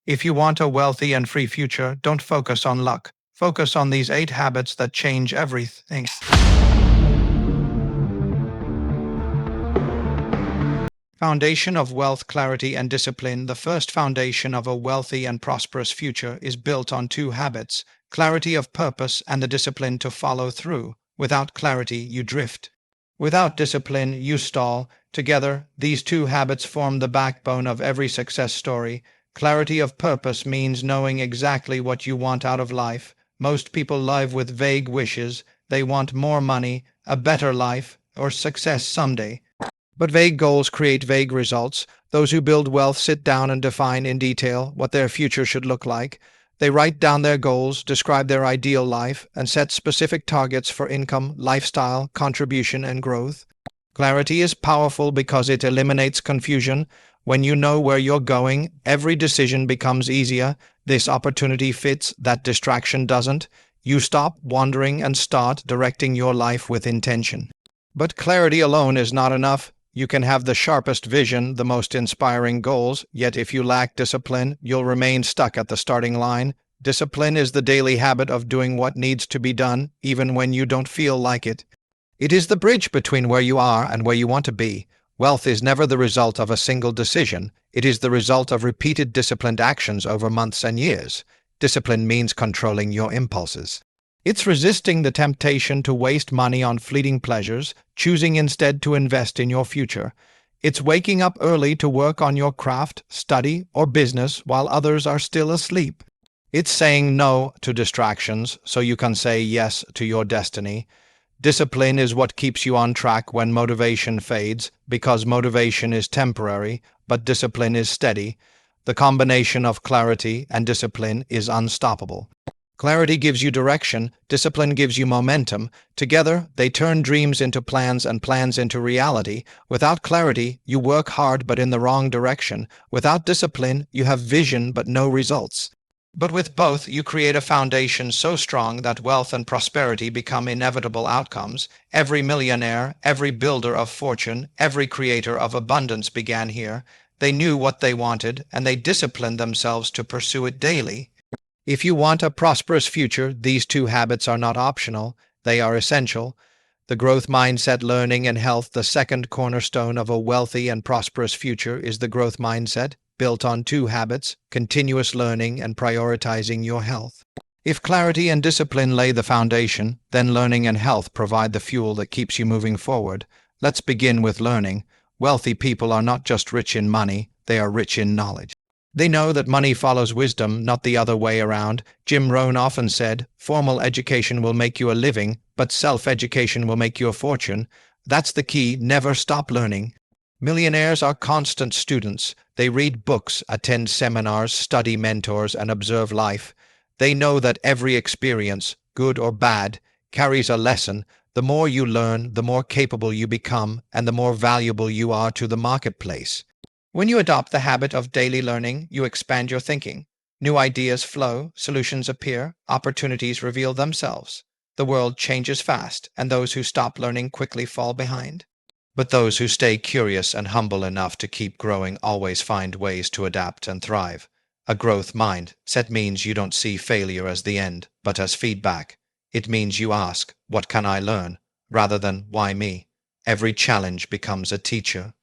If you want a wealthy and free future, don't focus on luck. Focus on these 8 habits that change everything. Foundation of wealth, clarity, and discipline. The first foundation of a wealthy and prosperous future is built on 2 habits: clarity of purpose and the discipline to follow through. Without clarity, you drift. Without discipline, you stall. Together, these 2 habits form the backbone of every success story. Clarity of purpose means knowing exactly what you want out of life. Most people live with vague wishes. They want more money, a better life, or success someday. But vague goals create vague results. Those who build wealth sit down and define in detail what their future should look like. They write down their goals, describe their ideal life, and set specific targets for income, lifestyle, contribution, and growth. Clarity is powerful because it eliminates confusion. When you know where you're going, every decision becomes easier. This opportunity fits, that distraction doesn't. You stop wandering and start directing your life with intention. But clarity alone is not enough. You can have the sharpest vision, the most inspiring goals, yet if you lack discipline, you'll remain stuck at the starting line. Discipline is the daily habit of doing what needs to be done, even when you don't feel like it. It is the bridge between where you are and where you want to be. Wealth is never the result of a single decision. It is the result of repeated disciplined actions over months and years. Discipline means controlling your impulses. It's resisting the temptation to waste money on fleeting pleasures, choosing instead to invest in your future. It's waking up early to work on your craft, study, or business while others are still asleep. It's saying no to distractions so you can say yes to your destiny. Discipline is what keeps you on track when motivation fades, because motivation is temporary, but discipline is steady. The combination of clarity and discipline is unstoppable. Clarity gives you direction, discipline gives you momentum. Together, they turn dreams into plans and plans into reality. Without clarity, you work hard but in the wrong direction. Without discipline, you have vision but no results. But with both, you create a foundation so strong that wealth and prosperity become inevitable outcomes. Every millionaire, every builder of fortune, every creator of abundance began here. They knew what they wanted, and they disciplined themselves to pursue it daily. If you want a prosperous future, these 2 habits are not optional, they are essential. The growth mindset, learning, and health. The second cornerstone of a wealthy and prosperous future is the growth mindset, built on 2 habits: continuous learning and prioritizing your health. If clarity and discipline lay the foundation, then learning and health provide the fuel that keeps you moving forward. Let's begin with learning. Wealthy people are not just rich in money, they are rich in knowledge. They know that money follows wisdom, not the other way around. Jim Rohn often said, "Formal education will make you a living, but self-education will make you a fortune." That's the key. Never stop learning. Millionaires are constant students. They read books, attend seminars, study mentors, and observe life. They know that every experience, good or bad, carries a lesson. The more you learn, the more capable you become, and the more valuable you are to the marketplace. When you adopt the habit of daily learning, you expand your thinking. New ideas flow, solutions appear, opportunities reveal themselves. The world changes fast, and those who stop learning quickly fall behind. But those who stay curious and humble enough to keep growing always find ways to adapt and thrive. A growth mindset means you don't see failure as the end, but as feedback. It means you ask, "What can I learn?" rather than "Why me?" Every challenge becomes a teacher.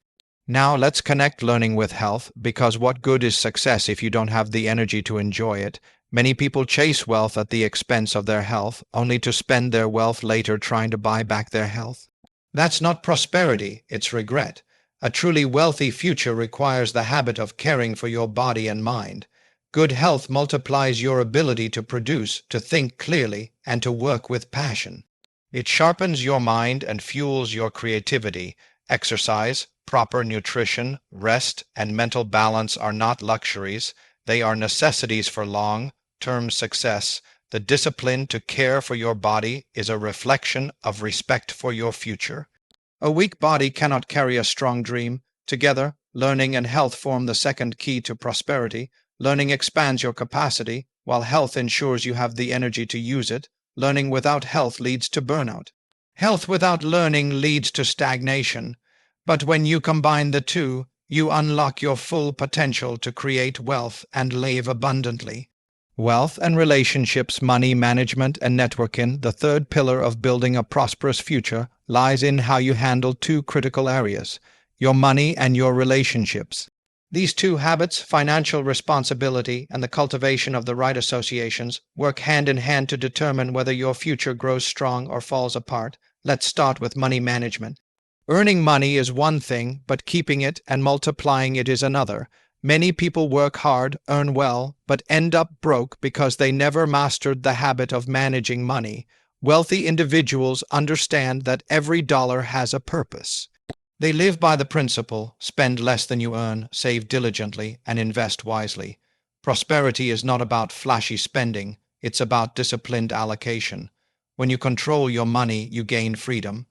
Now let's connect learning with health, because what good is success if you don't have the energy to enjoy it? Many people chase wealth at the expense of their health, only to spend their wealth later trying to buy back their health. That's not prosperity, it's regret. A truly wealthy future requires the habit of caring for your body and mind. Good health multiplies your ability to produce, to think clearly, and to work with passion. It sharpens your mind and fuels your creativity. Exercise, proper nutrition, rest, and mental balance are not luxuries. They are necessities for long-term success. The discipline to care for your body is a reflection of respect for your future. A weak body cannot carry a strong dream. Together, learning and health form the second key to prosperity. Learning expands your capacity, while health ensures you have the energy to use it. Learning without health leads to burnout. Health without learning leads to stagnation. But when you combine the 2, you unlock your full potential to create wealth and live abundantly. Wealth and relationships, money management, and networking, the third pillar of building a prosperous future, lies in how you handle two critical areas: your money and your relationships. These two habits, financial responsibility and the cultivation of the right associations, work hand in hand to determine whether your future grows strong or falls apart. Let's start with money management. Earning money is one thing, but keeping it and multiplying it is another. Many people work hard, earn well, but end up broke because they never mastered the habit of managing money. Wealthy individuals understand that every dollar has a purpose. They live by the principle: spend less than you earn, save diligently, and invest wisely. Prosperity is not about flashy spending, it's about disciplined allocation. When you control your money, you gain freedom.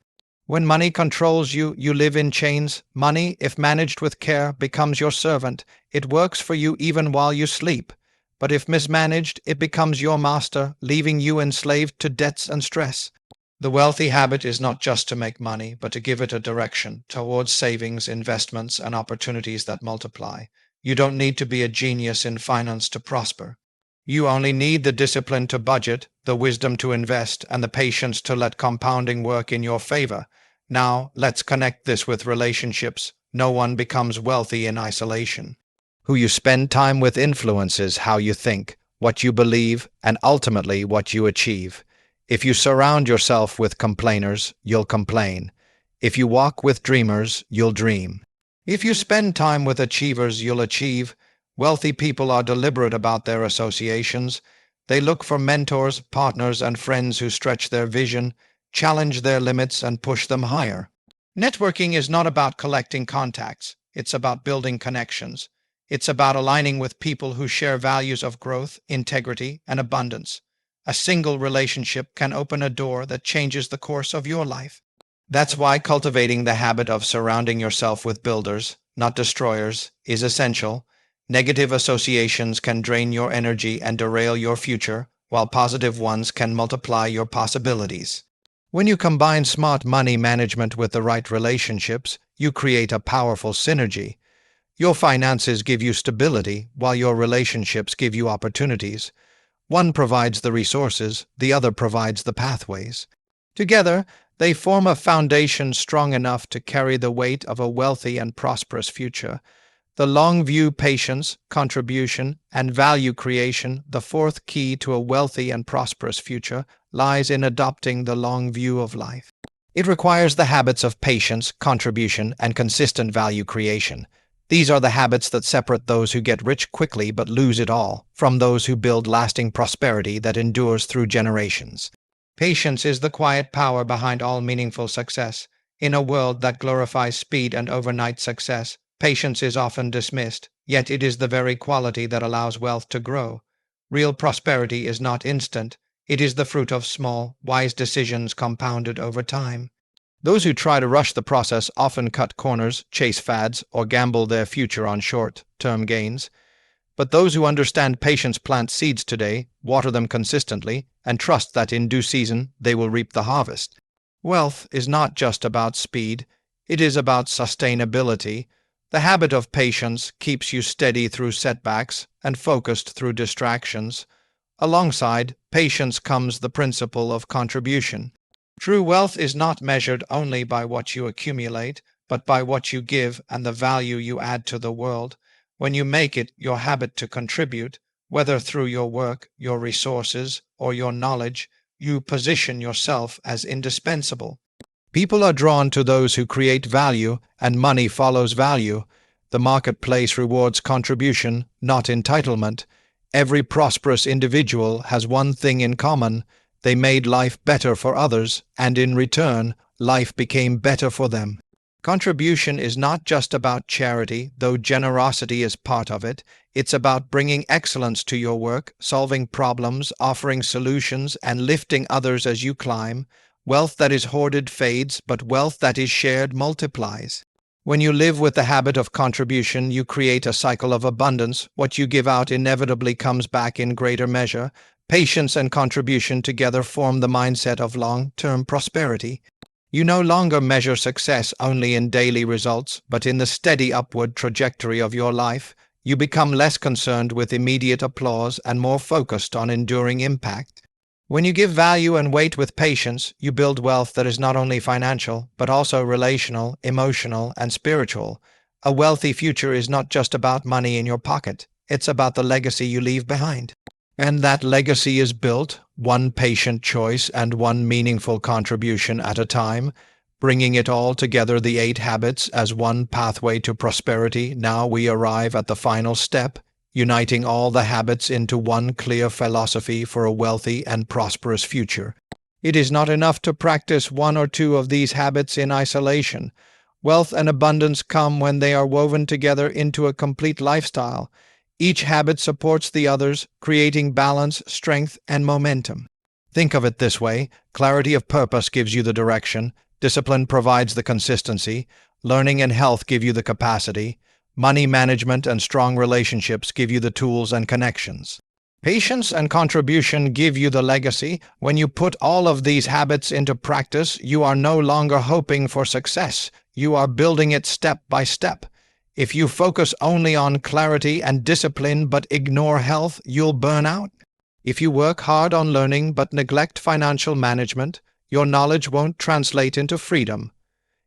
When money controls you, you live in chains. Money, if managed with care, becomes your servant. It works for you even while you sleep. But if mismanaged, it becomes your master, leaving you enslaved to debts and stress. The wealthy habit is not just to make money, but to give it a direction towards savings, investments, and opportunities that multiply. You don't need to be a genius in finance to prosper. You only need the discipline to budget, the wisdom to invest, and the patience to let compounding work in your favor. Now, let's connect this with relationships. No one becomes wealthy in isolation. Who you spend time with influences how you think, what you believe, and ultimately what you achieve. If you surround yourself with complainers, you'll complain. If you walk with dreamers, you'll dream. If you spend time with achievers, you'll achieve. Wealthy people are deliberate about their associations. They look for mentors, partners, and friends who stretch their vision, challenge their limits, and push them higher. Networking is not about collecting contacts. It's about building connections. It's about aligning with people who share values of growth, integrity, and abundance. A single relationship can open a door that changes the course of your life. That's why cultivating the habit of surrounding yourself with builders, not destroyers, is essential. Negative associations can drain your energy and derail your future, while positive ones can multiply your possibilities. When you combine smart money management with the right relationships, you create a powerful synergy. Your finances give you stability, while your relationships give you opportunities. One provides the resources, the other provides the pathways. Together, they form a foundation strong enough to carry the weight of a wealthy and prosperous future. The long view: patience, contribution, and value creation, the fourth key to a wealthy and prosperous future, lies in adopting the long view of life. It requires the habits of patience, contribution, and consistent value creation. These are the habits that separate those who get rich quickly but lose it all from those who build lasting prosperity that endures through generations. Patience is the quiet power behind all meaningful success. In a world that glorifies speed and overnight success, patience is often dismissed, yet it is the very quality that allows wealth to grow. Real prosperity is not instant. It is the fruit of small, wise decisions compounded over time. Those who try to rush the process often cut corners, chase fads, or gamble their future on short-term gains. But those who understand patience plant seeds today, water them consistently, and trust that in due season they will reap the harvest. Wealth is not just about speed, it is about sustainability. The habit of patience keeps you steady through setbacks and focused through distractions. Alongside patience comes the principle of contribution. True wealth is not measured only by what you accumulate, but by what you give and the value you add to the world. When you make it your habit to contribute, whether through your work, your resources, or your knowledge, you position yourself as indispensable. People are drawn to those who create value, and money follows value. The marketplace rewards contribution, not entitlement. Every prosperous individual has one thing in common: they made life better for others, and in return, life became better for them. Contribution is not just about charity, though generosity is part of it. It's about bringing excellence to your work, solving problems, offering solutions, and lifting others as you climb. Wealth that is hoarded fades, but wealth that is shared multiplies. When you live with the habit of contribution, you create a cycle of abundance. What you give out inevitably comes back in greater measure. Patience and contribution together form the mindset of long-term prosperity. You no longer measure success only in daily results, but in the steady upward trajectory of your life. You become less concerned with immediate applause and more focused on enduring impact. When you give value and wait with patience, you build wealth that is not only financial, but also relational, emotional, and spiritual. A wealthy future is not just about money in your pocket, it's about the legacy you leave behind. And that legacy is built, one patient choice and one meaningful contribution at a time, bringing it all together, the 8 habits, as one pathway to prosperity. Now we arrive at the final step, uniting all the habits into one clear philosophy for a wealthy and prosperous future. It is not enough to practice one or two of these habits in isolation. Wealth and abundance come when they are woven together into a complete lifestyle. Each habit supports the others, creating balance, strength, and momentum. Think of it this way: clarity of purpose gives you the direction, discipline provides the consistency, learning and health give you the capacity, money management and strong relationships give you the tools and connections. Patience and contribution give you the legacy. When you put all of these habits into practice, you are no longer hoping for success. You are building it step by step. If you focus only on clarity and discipline but ignore health, you'll burn out. If you work hard on learning but neglect financial management, your knowledge won't translate into freedom.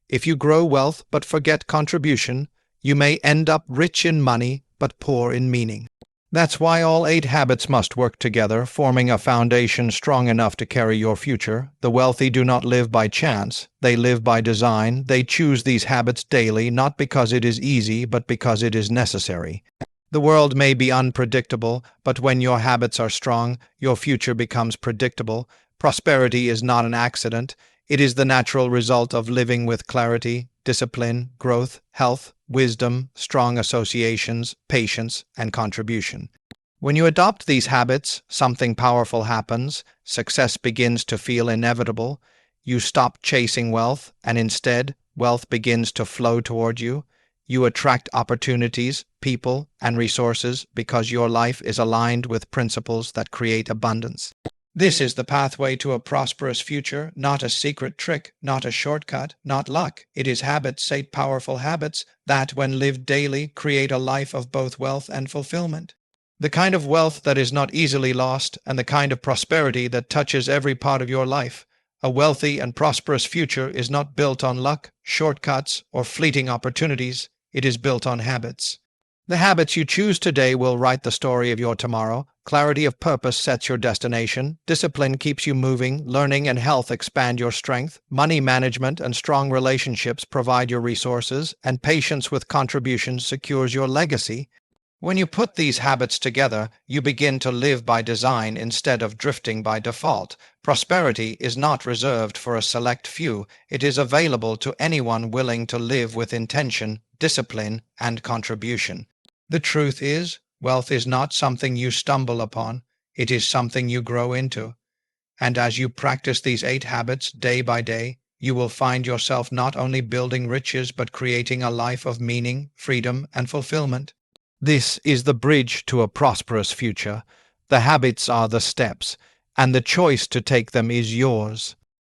If you grow wealth but forget contribution, you may end up rich in money but poor in meaning. That's why all 8 habits must work together, forming a foundation strong enough to carry your future. The wealthy do not live by chance. They live by design. They choose these habits daily, not because it is easy, but because it is necessary. The world may be unpredictable, but when your habits are strong, your future becomes predictable. Prosperity is not an accident. It is the natural result of living with clarity, discipline, growth, health, wisdom, strong associations, patience, and contribution. When you adopt these habits, something powerful happens. Success begins to feel inevitable. You stop chasing wealth, and instead, wealth begins to flow toward you. You attract opportunities, people, and resources because your life is aligned with principles that create abundance. This is the pathway to a prosperous future, not a secret trick, not a shortcut, not luck. It is habits, 8 powerful habits, that, when lived daily, create a life of both wealth and fulfillment. The kind of wealth that is not easily lost, and the kind of prosperity that touches every part of your life. A wealthy and prosperous future is not built on luck, shortcuts, or fleeting opportunities. It is built on habits. The habits you choose today will write the story of your tomorrow. Clarity of purpose sets your destination. Discipline keeps you moving. Learning and health expand your strength. Money management and strong relationships provide your resources. And patience with contributions secures your legacy. When you put these habits together, you begin to live by design instead of drifting by default. Prosperity is not reserved for a select few. It is available to anyone willing to live with intention, discipline, and contribution. The truth is, wealth is not something you stumble upon. It is something you grow into. And as you practice these 8 habits day by day, you will find yourself not only building riches but creating a life of meaning, freedom, and fulfillment. This is the bridge to a prosperous future. The habits are the steps, and the choice to take them is yours.